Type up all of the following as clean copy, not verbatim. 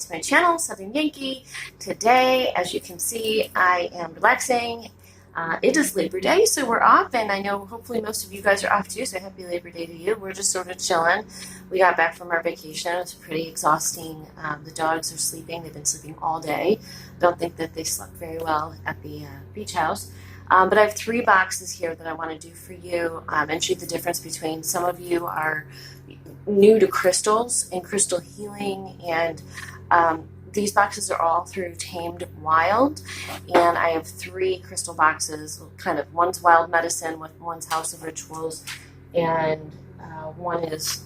to my channel, Southern Yankee. Today, as you can see, I am relaxing. It is Labor Day, so we're off, and I know hopefully most of you guys are off too, so happy Labor Day to you. We're just sort of chilling. We got back from our vacation. It was pretty exhausting. The dogs are sleeping. They've been sleeping all day. Don't think that they slept very well at the beach house. But I have 3 boxes here that I want to do for you and show you the difference between some of you are new to crystals and crystal healing, and these boxes are all through Tamed Wild, and I have 3 crystal boxes, kind of one's wild medicine, one's House of Rituals, and one is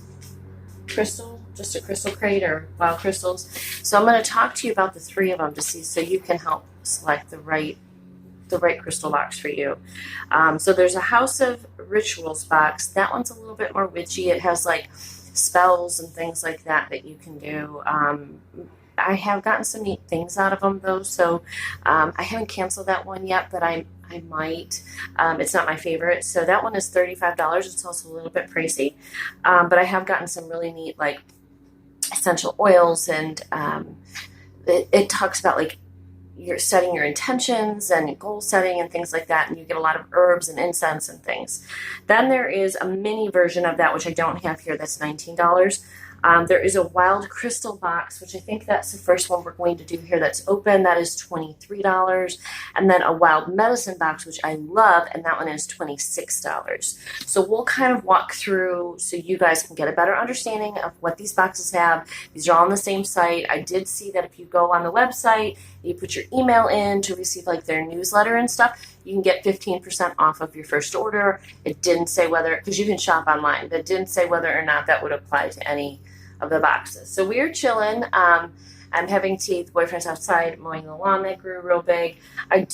crystal, just a crystal crate or wild crystals. So I'm going to talk to you about the 3 of them to see, so you can help select the right crystal box for you. So there's a House of Rituals box. That one's a little bit more witchy. It has like spells and things like that you can do. I have gotten some neat things out of them though, so I haven't canceled that one yet, but I might. It's not my favorite, so that one is $35. It's also a little bit pricey, but I have gotten some really neat like essential oils, and it talks about like you're setting your intentions and goal setting and things like that, and you get a lot of herbs and incense and things. Then there is a mini version of that, which I don't have here, that's $19. There is a wild crystal box, which I think that's the first one we're going to do here that's open. That is $23. And then a wild medicine box, which I love, and that one is $26. So we'll kind of walk through so you guys can get a better understanding of what these boxes have. These are all on the same site. I did see that if you go on the website, you put your email in to receive like their newsletter and stuff, you can get 15% off of your first order. It didn't say whether, because you can shop online, but it didn't say whether or not that would apply to any of the boxes. So we are chilling. I'm having tea. The boyfriend's outside mowing the lawn that grew real big. I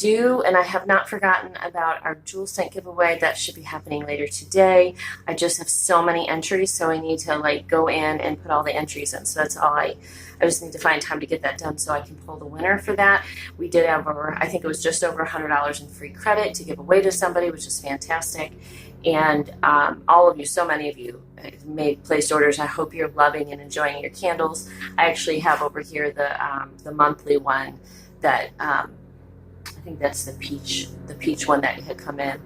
have not forgotten about our jewel scent giveaway. That should be happening later today. I just have so many entries, so I need to like go in and put all the entries in. So that's all I just need to find time to get that done so I can pull the winner for that. We did have I think it was just over $100 in free credit to give away to somebody, which is fantastic. And all of you, so many of you placed orders. I hope you're loving and enjoying your candles. I actually have over here the monthly one that I think that's the peach one that had come in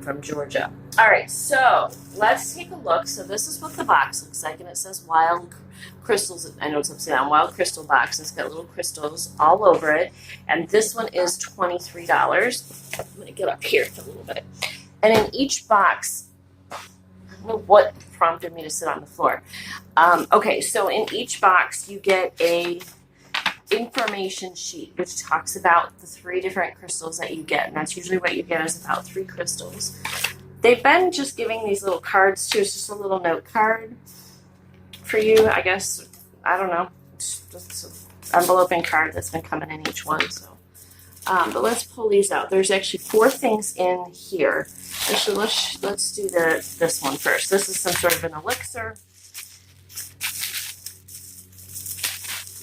from Georgia. All right, so let's take a look. So this is what the box looks like, and it says wild crystals. I know it's upside down. Wild crystal box. It's got little crystals all over it, and this one is $23. I'm gonna get up here a little bit. And in each box, I don't know what prompted me to sit on the floor. Okay, so in each box you get a information sheet which talks about the 3 different crystals that you get, and that's usually what you get is about 3 crystals. They've been just giving these little cards too. It's just a little note card for you, I guess. I don't know. It's just an enveloping card that's been coming in each one. So. But let's pull these out. There's actually 4 things in here. Actually, let's do this one first. This is some sort of an elixir.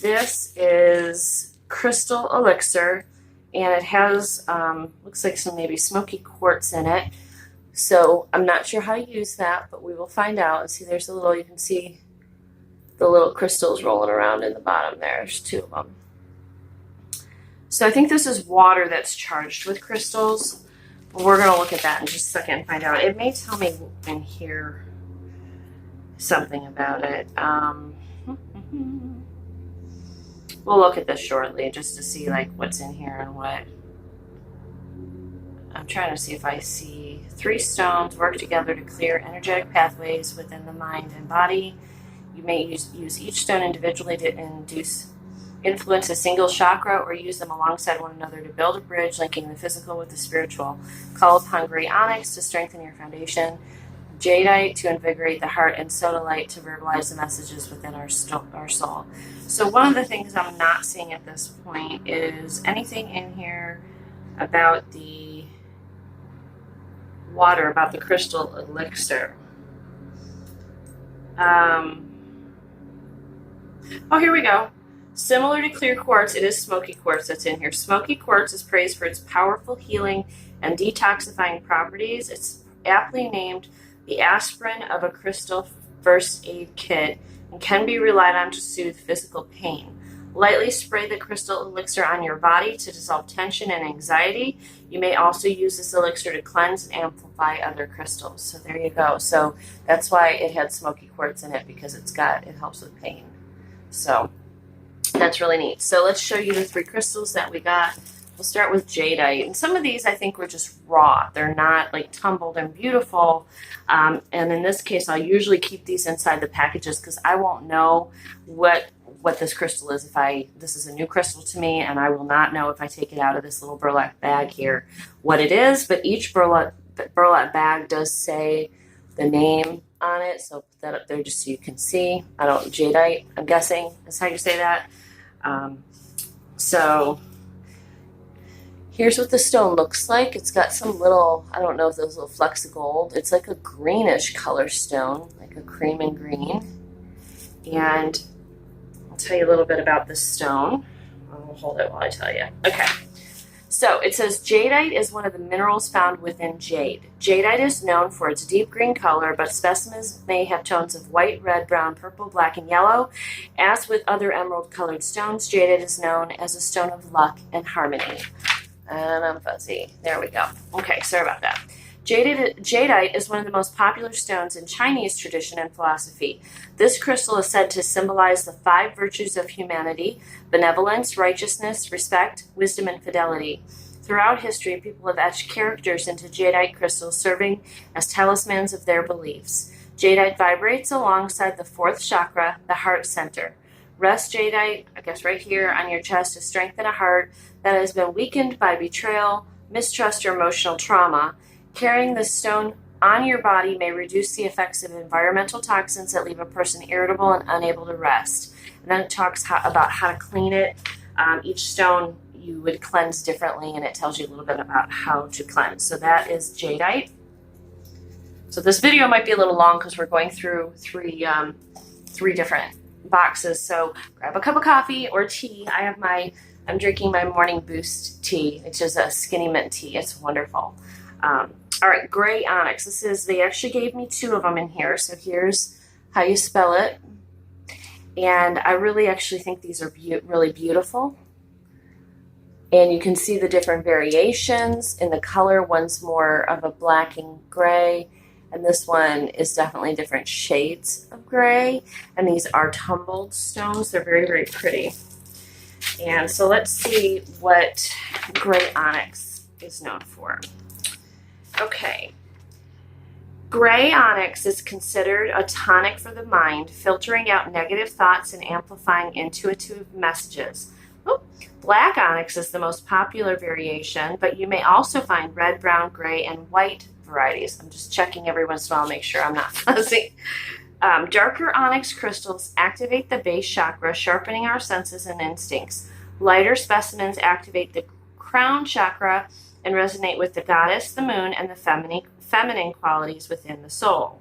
This is crystal elixir, and it has looks like some maybe smoky quartz in it. So I'm not sure how to use that, but we will find out. And see, there's a little. You can see the little crystals rolling around in the bottom there. There's 2 of them. So I think this is water that's charged with crystals. We're going to look at that in just a second and find out. It may tell me in here something about it. We'll look at this shortly just to see like what's in here and what. I'm trying to see if I see 3 stones work together to clear energetic pathways within the mind and body. You may use each stone individually to influence a single chakra, or use them alongside one another to build a bridge linking the physical with the spiritual. Call upon gray onyx to strengthen your foundation, jadeite to invigorate the heart, and sodalite to verbalize the messages within our soul. So one of the things I'm not seeing at this point is anything in here about the water, about the crystal elixir. Oh, here we go. Similar to clear quartz, it is smoky quartz that's in here. Smoky quartz is praised for its powerful healing and detoxifying properties. It's aptly named the aspirin of a crystal first aid kit and can be relied on to soothe physical pain. Lightly spray the crystal elixir on your body to dissolve tension and anxiety. You may also use this elixir to cleanse and amplify other crystals. So there you go. So that's why it had smoky quartz in it, because it helps with pain. So that's really neat. So let's show you the 3 crystals that we got. We'll start with jadeite. And some of these I think were just raw. They're not like tumbled and beautiful. And in this case, I'll usually keep these inside the packages because I won't know what this crystal is this is a new crystal to me, and I will not know if I take it out of this little burlap bag here what it is. But each burlap bag does say the name on it, so put that up there just so you can see. Jadeite, I'm guessing is how you say that. So here's what the stone looks like. It's got some little, I don't know if those little flecks of gold. It's like a greenish color stone, like a cream and green. And I'll tell you a little bit about this stone. I'll hold it while I tell you. Okay. So it says jadeite is one of the minerals found within jade. Jadeite is known for its deep green color, but specimens may have tones of white, red, brown, purple, black, and yellow. As with other emerald-colored stones, jadeite is known as a stone of luck and harmony. And I'm fuzzy. There we go. Okay, sorry about that. Jadeite is one of the most popular stones in Chinese tradition and philosophy. This crystal is said to symbolize the 5 virtues of humanity: benevolence, righteousness, respect, wisdom, and fidelity. Throughout history, people have etched characters into jadeite crystals, serving as talismans of their beliefs. Jadeite vibrates alongside the 4th chakra, the heart center. Rest jadeite, I guess right here on your chest, to strengthen a heart that has been weakened by betrayal, mistrust, or emotional trauma. Carrying this stone on your body may reduce the effects of environmental toxins that leave a person irritable and unable to rest. And then it talks about how to clean it. Each stone you would cleanse differently, and it tells you a little bit about how to cleanse. So that is jadeite. So this video might be a little long because we're going through three different boxes. So grab a cup of coffee or tea. I'm drinking my morning boost tea, which is a skinny mint tea. It's wonderful. All right, gray onyx. They actually gave me 2 of them in here. So here's how you spell it. And I really actually think these are really beautiful. And you can see the different variations in the color. One's more of a black and gray, and this one is definitely different shades of gray. And these are tumbled stones. They're very, very pretty. And so let's see what gray onyx is known for. Okay. Gray onyx is considered a tonic for the mind, filtering out negative thoughts and amplifying intuitive messages. Black onyx is the most popular variation, but you may also find red, brown, gray, and white varieties. I'm just checking every once in a while to make sure I'm not fuzzy. Darker onyx crystals activate the base chakra, sharpening our senses and instincts. Lighter specimens activate the crown chakra and resonate with the goddess, the moon, and the feminine qualities within the soul.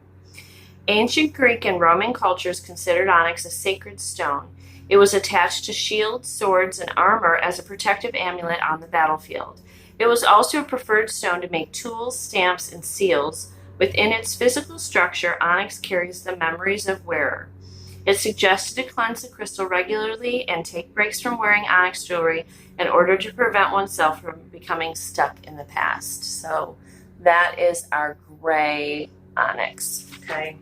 Ancient Greek and Roman cultures considered onyx a sacred stone. It was attached to shields, swords, and armor as a protective amulet on the battlefield. It was also a preferred stone to make tools, stamps, and seals. Within its physical structure, onyx carries the memories of wearer. It's suggested to cleanse the crystal regularly and take breaks from wearing onyx jewelry in order to prevent oneself from becoming stuck in the past. So that is our gray onyx, okay?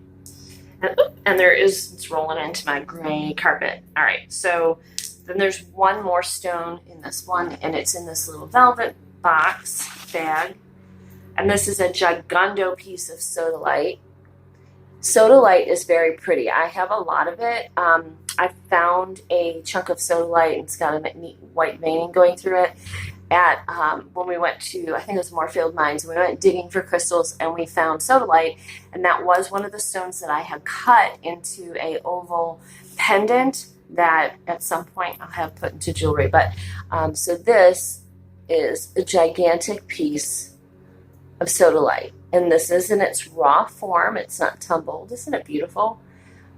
And it's rolling into my gray carpet. All right, so then there's one more stone in this one, and it's in this little velvet bag. And this is a gigundo piece of sodalite. Sodalite is very pretty. I have a lot of it. I found a chunk of sodalite, and it's got a neat white veining going through it at when we went to, I think it was Moorfield Mines, and we went digging for crystals, and we found sodalite, and that was one of the stones that I had cut into a oval pendant that at some point I'll have put into jewelry. But so this is a gigantic piece of sodalite, and this is in its raw form. It's not tumbled. Isn't it beautiful?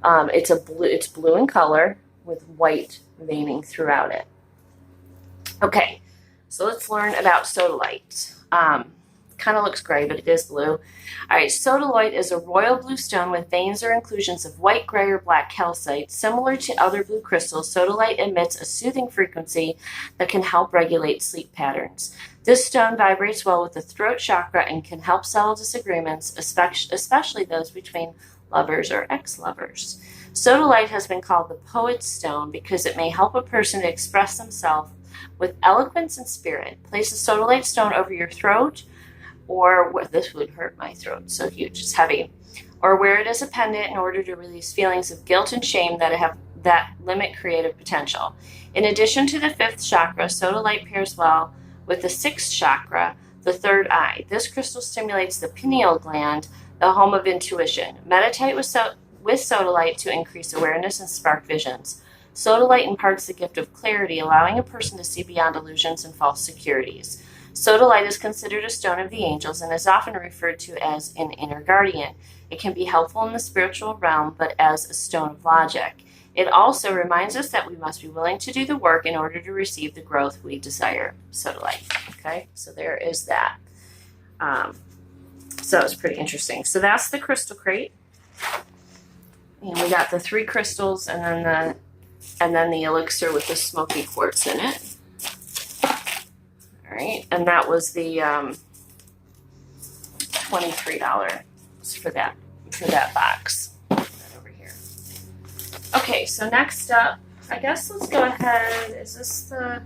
It's blue in color with white veining throughout it. Okay, so let's learn about sodalite. kind of looks gray, but it is blue. All right, sodalite is a royal blue stone with veins or inclusions of white, gray, or black calcite. Similar to other blue crystals, sodalite emits a soothing frequency that can help regulate sleep patterns. This stone vibrates well with the throat chakra and can help settle disagreements, especially those between lovers or ex-lovers. Sodalite has been called the poet's stone because it may help a person to express themselves with eloquence and spirit. Place a sodalite stone over your throat, or this would hurt my throat, so huge, it's heavy, or wear it as a pendant in order to release feelings of guilt and shame that limit creative potential. In addition to the fifth chakra, sodalite pairs well with the sixth chakra, the third eye. This crystal stimulates the pineal gland, the home of intuition. Meditate with sodalite to increase awareness and spark visions. Sodalite imparts the gift of clarity, allowing a person to see beyond illusions and false securities. Sodalite is considered a stone of the angels and is often referred to as an inner guardian. It can be helpful in the spiritual realm, but as a stone of logic. It also reminds us that we must be willing to do the work in order to receive the growth we desire. Sodalite. Okay, so there is that. So it's pretty interesting. So that's the crystal crate. And we got the 3 crystals and then the elixir with the smoky quartz in it. All right, and that was the $23 for that box. Put that over here. Okay, so next up, I guess let's go ahead. Is this the?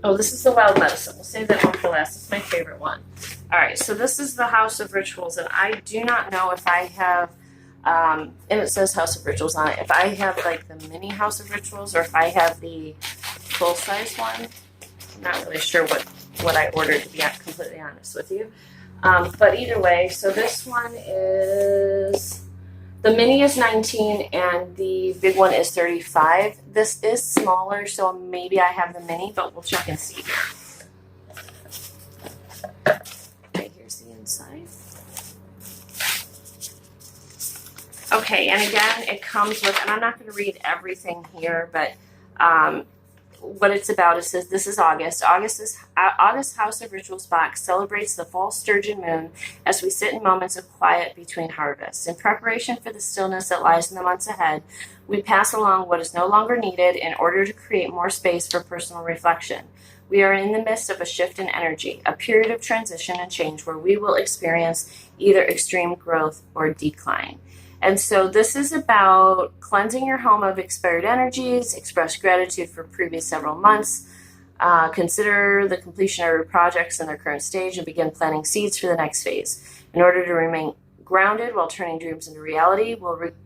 Oh, this is the wild medicine. We'll save that one for last. It's my favorite one. All right, so this is the House of Rituals, and I do not know if I have. And it says House of Rituals on it. If I have like the mini House of Rituals or if I have the full-size one, I'm not really sure what I ordered, to be completely honest with you. But either way, so this one is, the mini is 19 and the big one is 35. This is smaller, so maybe I have the mini, but we'll check and see. Okay, here's the inside. Okay, and again, it comes with, and I'm not going to read everything here, but what it's about, it says, this is August. August House of Rituals box celebrates the fall sturgeon moon as we sit in moments of quiet between harvests. In preparation for the stillness that lies in the months ahead, we pass along what is no longer needed in order to create more space for personal reflection. We are in the midst of a shift in energy, a period of transition and change where we will experience either extreme growth or decline. And so this is about cleansing your home of expired energies, express gratitude for previous several months, consider the completion of your projects in their current stage, and begin planting seeds for the next phase. In order to remain grounded while turning dreams into reality,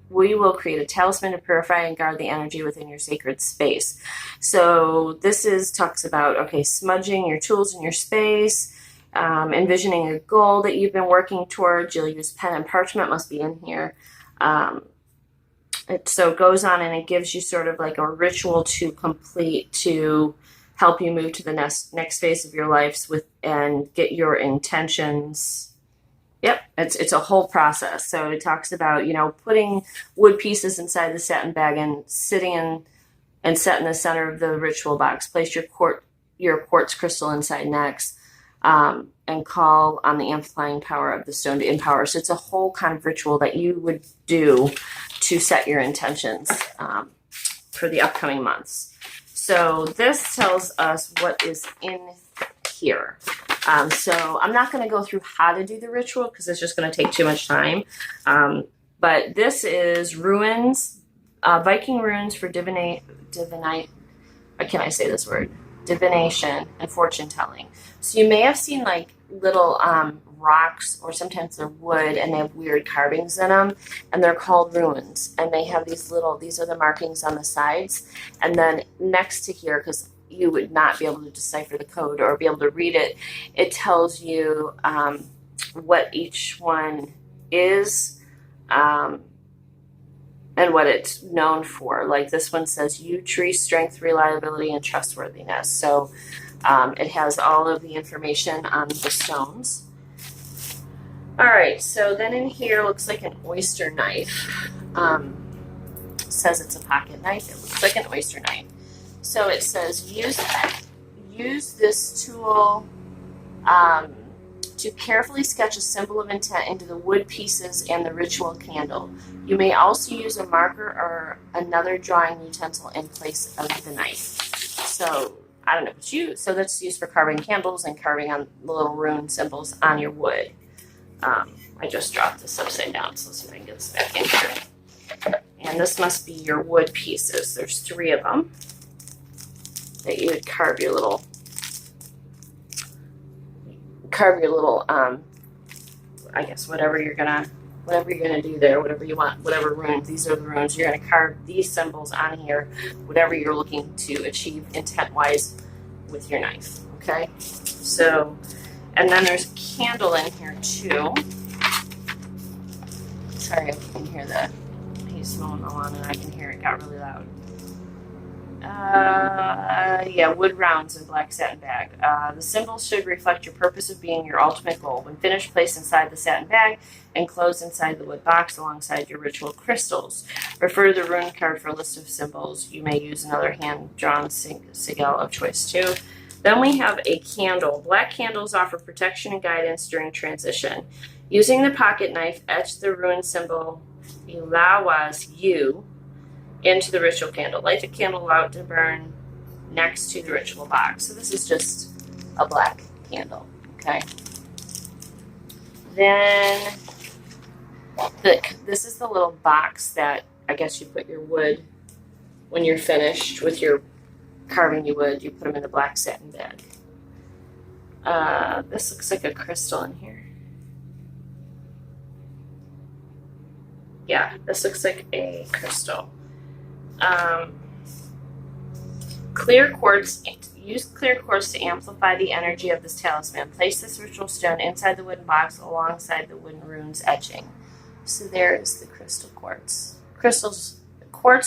we will create a talisman to purify and guard the energy within your sacred space. So this talks about, okay, smudging your tools in your space, envisioning a goal that you've been working towards. You'll use pen and parchment, must be in here. So it goes on and it gives you sort of like a ritual to complete to help you move to the next phase of your life and get your intentions. Yep, it's a whole process. So it talks about, putting wood pieces inside the satin bag and sitting and set in the center of the ritual box. Place your quartz crystal inside next. And call on the amplifying power of the stone to empower. So it's a whole kind of ritual that you would do to set your intentions for the upcoming months. So this tells us what is in here. So I'm not going to go through how to do the ritual because it's just going to take too much time. But this is runes, Viking runes for can I say this word? Divination and fortune telling. So you may have seen like little rocks, or sometimes they're wood and they have weird carvings in them, and they're called runes. And they have these are the markings on the sides. And then next to here, because you would not be able to decipher the code or be able to read it, it tells you what each one is and what it's known for. Like this one says, yew tree, strength, reliability, and trustworthiness. So it has all of the information on the stones. All right, so then in here looks like an oyster knife. Says it's a pocket knife. It looks like an oyster knife. So it says use this tool to carefully sketch a symbol of intent into the wood pieces and the ritual candle. You may also use a marker or another drawing utensil in place of the knife. So I don't know what you use. So that's used for carving candles and carving on the little rune symbols on your wood. I just dropped this upside down, so let's see if I can get this back in here. And this must be your wood pieces. There's 3 of them that you would carve your little, I guess whatever you're gonna do there, whatever you want, whatever runes. These are the runes. You're gonna carve these symbols on here, whatever you're looking to achieve intent-wise with your knife. Okay, so, and then there's a candle in here too. Sorry if you can hear the he's mowing the lawn, and I can hear it got really loud. Yeah, wood rounds in black satin bag. The symbols should reflect your purpose of being your ultimate goal. When finished, place inside the satin bag and close inside the wood box alongside your ritual crystals. Refer to the rune card for a list of symbols. You may use another hand-drawn sigil of choice too. Then we have a candle. Black candles offer protection and guidance during transition. Using the pocket knife, etch the rune symbol Ilawas U into the ritual candle. Light the candle out to burn next to the ritual box. So this is just a black candle, okay? Then this is the little box that I guess you put your wood when you're finished with your carving your wood. You put them in the black satin bag. This looks like a crystal in here. Yeah, this looks like a crystal. Clear quartz. Use clear quartz to amplify the energy of this talisman. Place this ritual stone inside the wooden box alongside the wooden runes etching. So there is the crystal quartz. Quartz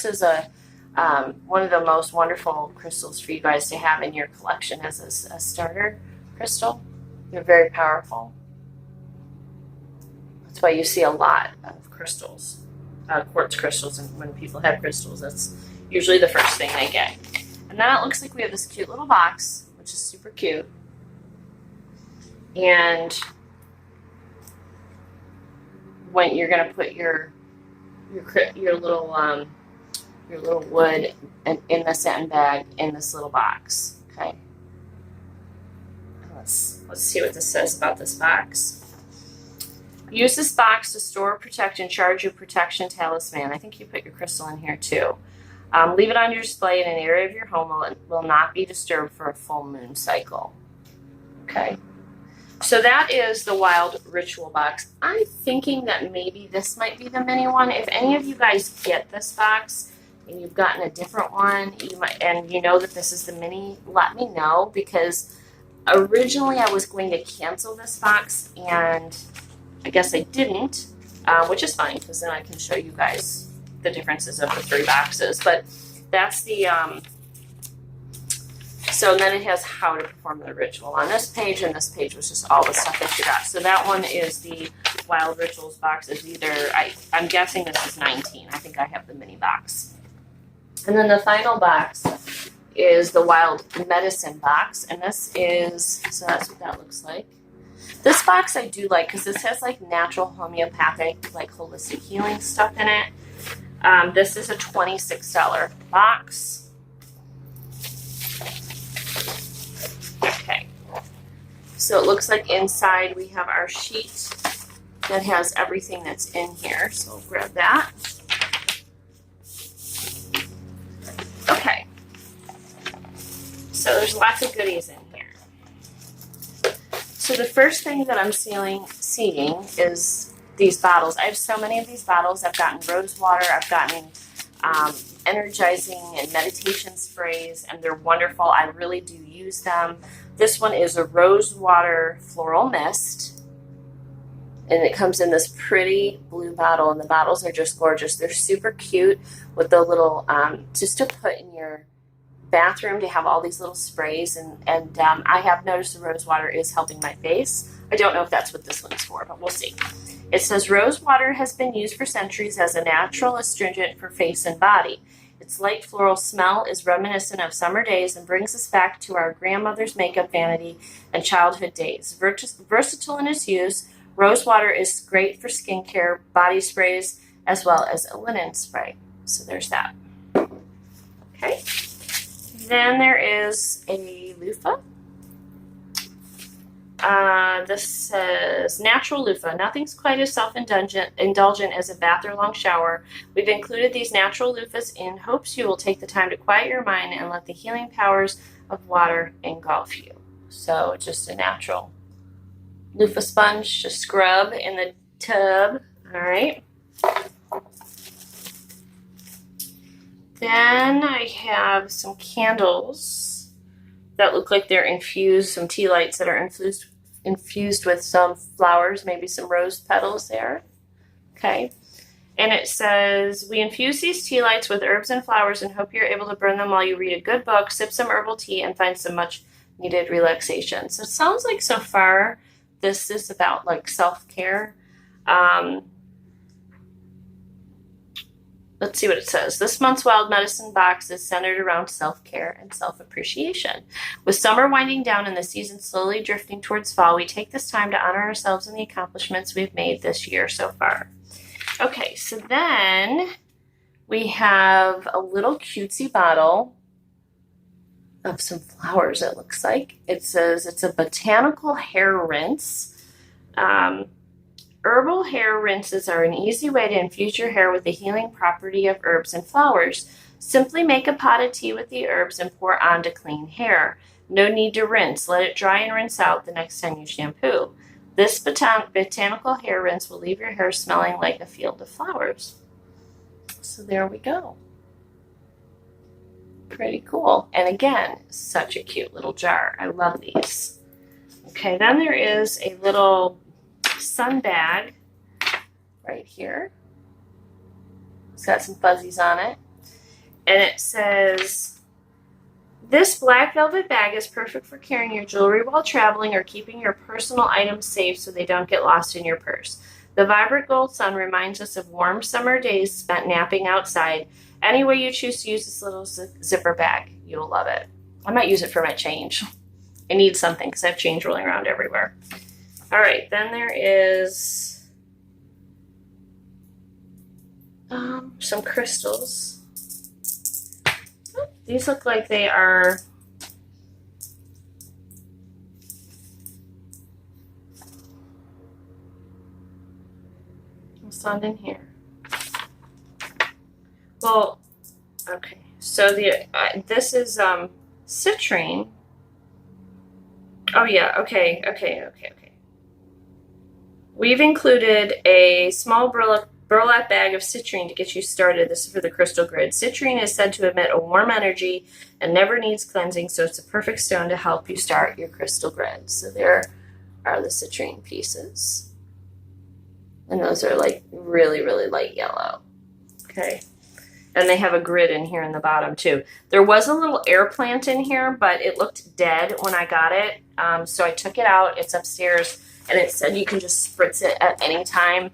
is one of the most wonderful crystals for you guys to have in your collection as a starter crystal. They're very powerful. That's why you see a lot of crystals, quartz crystals, and when people have crystals, that's usually the first thing they get. And then it looks like we have this cute little box, which is super cute. And when you're gonna put your little wood in the satin bag in this little box. Okay. Let's see what this says about this box. Use this box to store, protect, and charge your protection talisman. I think you put your crystal in here too. Leave it on your display in an area of your home where it will not be disturbed for a full moon cycle. Okay. So that is the wild ritual box. I'm thinking that maybe this might be the mini one. If any of you guys get this box and you've gotten a different one, and you know that this is the mini, let me know, because originally I was going to cancel this box and I guess I didn't, which is fine because then I can show you guys the differences of the 3 boxes. But that's the, so then it has how to perform the ritual on this page, and this page was just all the stuff that you got. So that one is the Wild Rituals box. Is either, I'm guessing this is 19. I think I have the mini box. And then the final box is the Wild Medicine box, and this is, so that's what that looks like. This box I do like because this has like natural homeopathic, like holistic healing stuff in it. This is a $26 box. Okay. So it looks like inside we have our sheet that has everything that's in here. So we'll grab that. Okay. So there's lots of goodies in here. So the first thing that I'm seeing is these bottles. I have so many of these bottles. I've gotten rose water. I've gotten energizing and meditation sprays, and they're wonderful. I really do use them. This one is a rose water floral mist, and it comes in this pretty blue bottle, and the bottles are just gorgeous. They're super cute with the little, just to put in your bathroom to have all these little sprays, and I have noticed the rose water is helping my face. I don't know if that's what this one's for, but we'll see. It says rose water has been used for centuries as a natural astringent for face and body. It Its light floral smell is reminiscent of summer days and brings us back to our grandmother's makeup vanity and childhood days. Versatile in its use, rose water is great for skincare, body sprays, as well as a linen spray. So there's that. Okay. Then there is a loofah. This says natural loofah. Nothing's quite as self-indulgent as a bath or long shower. We've included these natural loofahs in hopes you will take the time to quiet your mind and let the healing powers of water engulf you. So just a natural loofah sponge to scrub in the tub. All right. Then I have some candles that look like they're infused, some tea lights that are infused with some flowers, maybe some rose petals there. Okay. And it says, we infuse these tea lights with herbs and flowers and hope you're able to burn them while you read a good book, sip some herbal tea, and find some much needed relaxation. So it sounds like so far this is about like self-care. Let's see what it says. This month's Wild Medicine box is centered around self-care and self-appreciation. With summer winding down and the season slowly drifting towards fall, we take this time to honor ourselves and the accomplishments we've made this year so far. Okay, so then we have a little cutesy bottle of some flowers, it looks like. It says it's a botanical hair rinse. Herbal hair rinses are an easy way to infuse your hair with the healing property of herbs and flowers. Simply make a pot of tea with the herbs and pour onto clean hair. No need to rinse. Let it dry and rinse out the next time you shampoo. This botanical hair rinse will leave your hair smelling like a field of flowers. So there we go. Pretty cool. And again, such a cute little jar. I love these. Okay, then there is a little sun bag right here. It's got some fuzzies on it. And it says, this black velvet bag is perfect for carrying your jewelry while traveling or keeping your personal items safe so they don't get lost in your purse. The vibrant gold sun reminds us of warm summer days spent napping outside. Any way you choose to use this little zipper bag, you'll love it. I might use it for my change. I need something because I have change rolling around everywhere. All right, then there is some crystals. Oh, these look like they are what's on in here? Well, okay. So this is citrine. Oh yeah. Okay. We've included a small burlap bag of citrine to get you started. This is for the crystal grid. Citrine is said to emit a warm energy and never needs cleansing, so it's a perfect stone to help you start your crystal grid. So there are the citrine pieces. And those are like really, really light yellow. Okay. And they have a grid in here in the bottom too. There was a little air plant in here, but it looked dead when I got it. So I took it out. It's upstairs. And it said you can just spritz it at any time.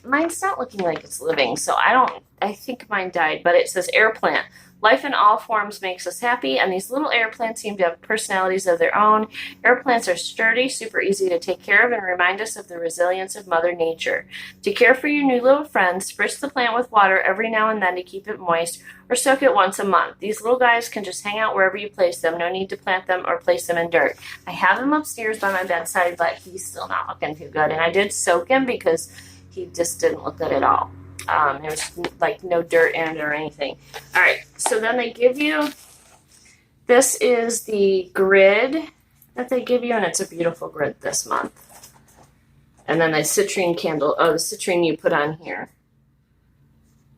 Mine's not looking like it's living, so I think mine died, but it says air plant. Life in all forms makes us happy, and these little air plants seem to have personalities of their own. Air plants are sturdy, super easy to take care of, and remind us of the resilience of Mother Nature. To care for your new little friend, spritz the plant with water every now and then to keep it moist, or soak it once a month. These little guys can just hang out wherever you place them. No need to plant them or place them in dirt. I have him upstairs by my bedside, but he's still not looking too good, and I did soak him because he just didn't look good at all. There was like no dirt in it or anything. All right, so then they give you, this is the grid that they give you, and it's a beautiful grid this month. And then the citrine candle, the citrine you put on here.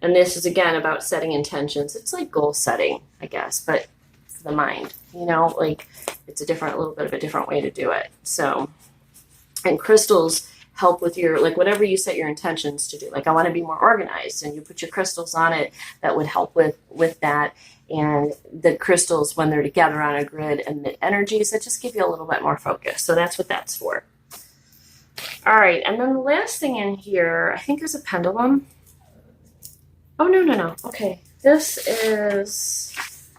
And this is again about setting intentions. It's like goal setting, I guess, but for the mind, like it's a little bit of a different way to do it. So, and crystals help with your, like whatever you set your intentions to do. Like I want to be more organized, and you put your crystals on it that would help with that. And the crystals, when they're together on a grid, emit energies that just give you a little bit more focus. So that's what that's for. All right, and then the last thing in here, I think is a pendulum. Oh, no. Okay, This is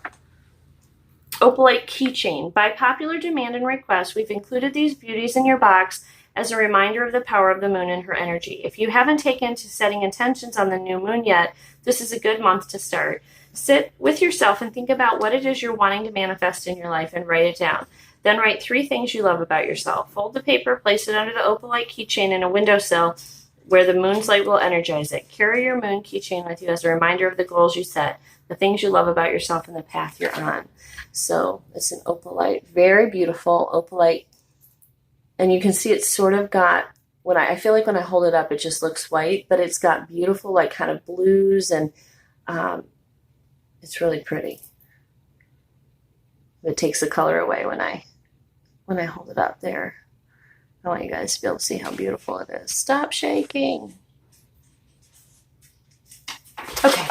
Opalite Keychain. By popular demand and request, we've included these beauties in your box as a reminder of the power of the moon and her energy. If you haven't taken to setting intentions on the new moon yet, this is a good month to start. Sit with yourself and think about what it is you're wanting to manifest in your life and write it down. Then write 3 things you love about yourself. Fold the paper, place it under the Opalite keychain in a windowsill where the moon's light will energize it. Carry your moon keychain with you as a reminder of the goals you set, the things you love about yourself, and the path you're on. So it's an opalite, very beautiful opalite. And you can see it's sort of got, I feel like when I hold it up, it just looks white, but it's got beautiful, like kind of blues, and it's really pretty. It takes the color away when I hold it up there. I want you guys to be able to see how beautiful it is. Stop shaking. Okay,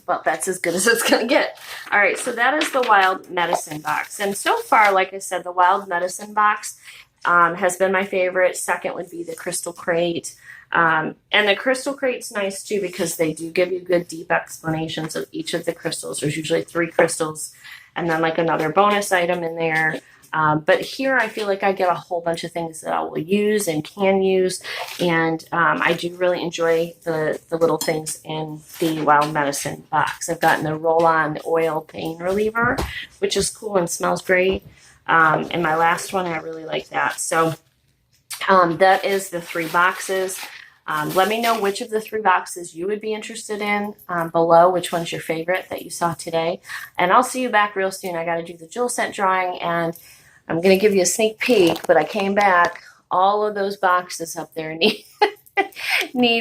well, that's as good as it's going to get. All right, so that is the Wild Medicine box. And so far, like I said, the Wild Medicine box has been my favorite. Second would be the Crystal Crate. And the Crystal Crate's nice, too, because they do give you good, deep explanations of each of the crystals. There's usually 3 crystals and then, like, another bonus item in there. But here I feel like I get a whole bunch of things that I will use and can use. And I do really enjoy the little things in the Wild Medicine box. I've gotten the roll-on oil pain reliever, which is cool and smells great. And my last one, I really like that. So that is the 3 boxes. Let me know which of the 3 boxes you would be interested in below, which one's your favorite that you saw today. And I'll see you back real soon. I got to do the jewel scent drawing, and I'm going to give you a sneak peek, but I came back. All of those boxes up there need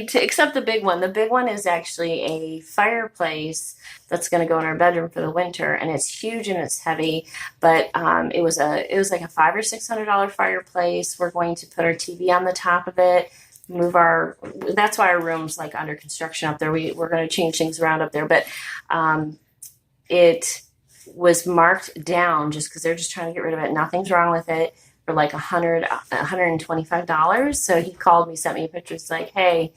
to, except the big one. The big one is actually a fireplace that's going to go in our bedroom for the winter, and it's huge and it's heavy, but it was like a $500 or $600 fireplace. We're going to put our TV on the top of it, that's why our room's like under construction up there. We're going to change things around up there, but it was marked down just because they're just trying to get rid of it. Nothing's wrong with it, for like $125. So he called me, sent me a picture. It's like, hey,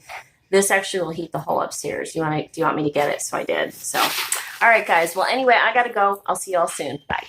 this actually will heat the whole upstairs. Do you want me to get it? So I did. So, all right, guys. Well, anyway, I got to go. I'll see you all soon. Bye.